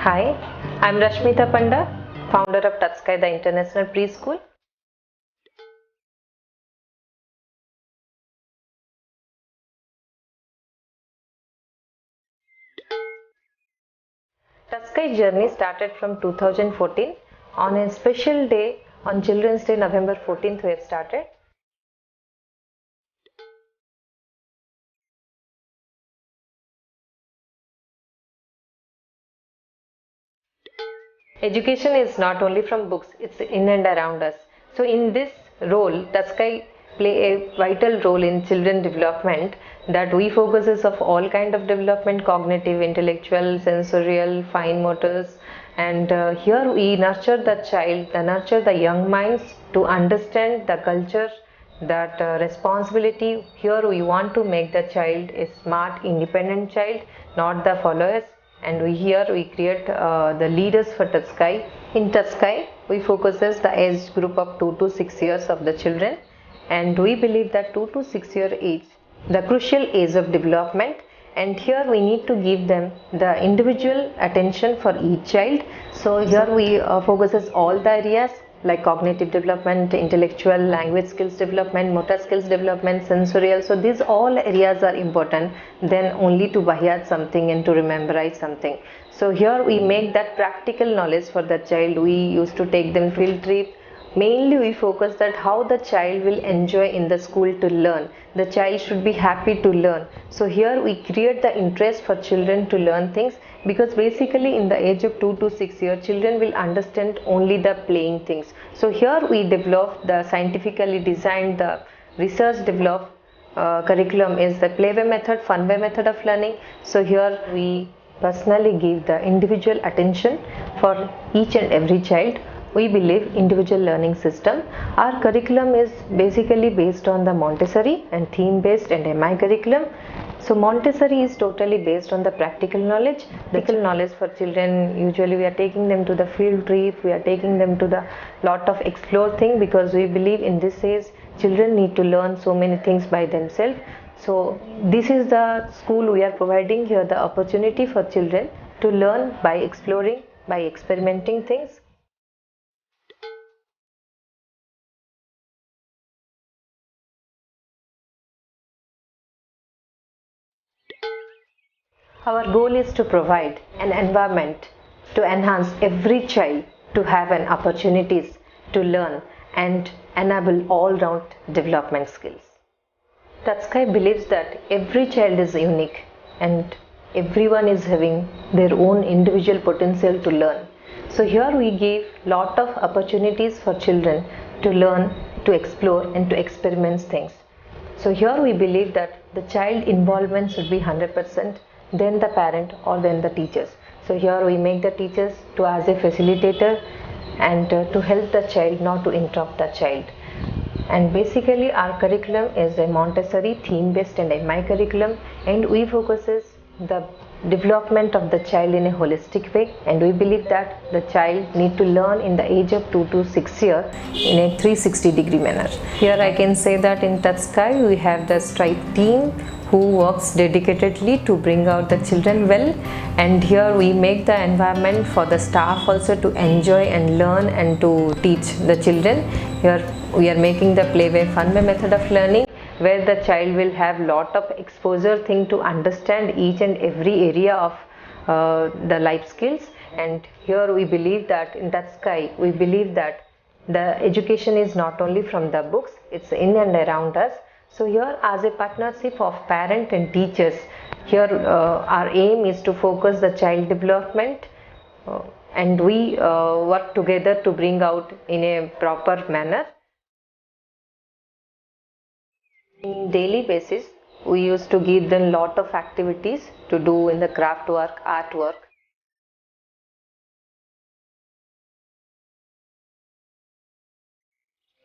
Hi, I'm Rashmita Panda, founder of Touchsky, the International Preschool. Touchsky journey started from 2014. On a special day, on Children's Day, November 14th, we have started. Education is not only from books, it's in and around us. So in this role, Touchsky play a vital role in children development, that we focuses of all kind of development, cognitive, intellectual, sensorial, fine motors, and here we nurture the child, nurture the young minds to understand the culture, that responsibility. Here we want to make the child a smart, independent child, not the followers. And we create the leaders for Touchsky. In Touchsky, we focuses the age group of 2 to 6 years of the children, and we believe that 2 to 6 year age, the crucial age of development, and here we need to give them the individual attention for each child. So here we focuses all the areas like cognitive development, intellectual, language skills development, motor skills development, sensorial. So these all areas are important than only to by something and to memorize something. So here we make that practical knowledge for the child. We used to take them field trip. Mainly we focus that how the child will enjoy in the school to learn. The child should be happy to learn. So here we create the interest for children to learn things, because basically in the age of 2 to 6 years, children will understand only the playing things. So here we develop the scientifically designed, the research developed curriculum is the playway method, funway method of learning. So here we personally give the individual attention for each and every child. We believe individual learning system. Our curriculum is basically based on the Montessori and theme based and MI curriculum. So Montessori is totally based on the practical knowledge. Practical knowledge for children, usually we are taking them to the field trip, we are taking them to the lot of explore thing, because we believe in this age children need to learn so many things by themselves. So this is the school we are providing here, the opportunity for children to learn by exploring, by experimenting things. Our goal is to provide an environment to enhance every child to have an opportunities to learn and enable all-round development skills. Touchsky believes that every child is unique and everyone is having their own individual potential to learn. So here we give lot of opportunities for children to learn, to explore and to experiment things. So here we believe that the child involvement should be 100%, then the parent or then the teachers. So here we make the teachers to as a facilitator and to help the child, not to interrupt the child. And basically our curriculum is a Montessori theme based and MI curriculum, and we focuses the development of the child in a holistic way, and we believe that the child need to learn in the age of 2 to 6 years in a 360-degree manner. Here I can say that in Touchsky we have the Stripe team who works dedicatedly to bring out the children well, and here we make the environment for the staff also to enjoy and learn and to teach the children. Here we are making the playway funway method of learning, where the child will have lot of exposure thing to understand each and every area of the life skills. And here we believe that in Touchsky we believe that the education is not only from the books, it's in and around us. So here as a partnership of parent and teachers, here our aim is to focus the child development, and we work together to bring out in a proper manner. In daily basis, we used to give them lot of activities to do in the craft work, artwork.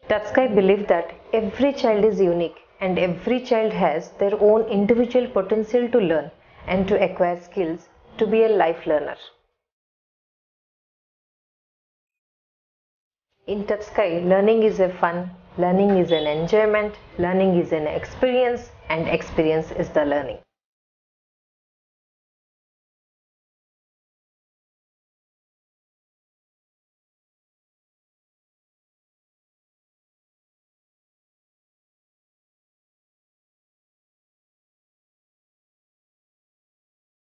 Touchsky believes that every child is unique and every child has their own individual potential to learn and to acquire skills to be a life learner. In Touchsky, learning is a fun, learning is an enjoyment, learning is an experience, and experience is the learning.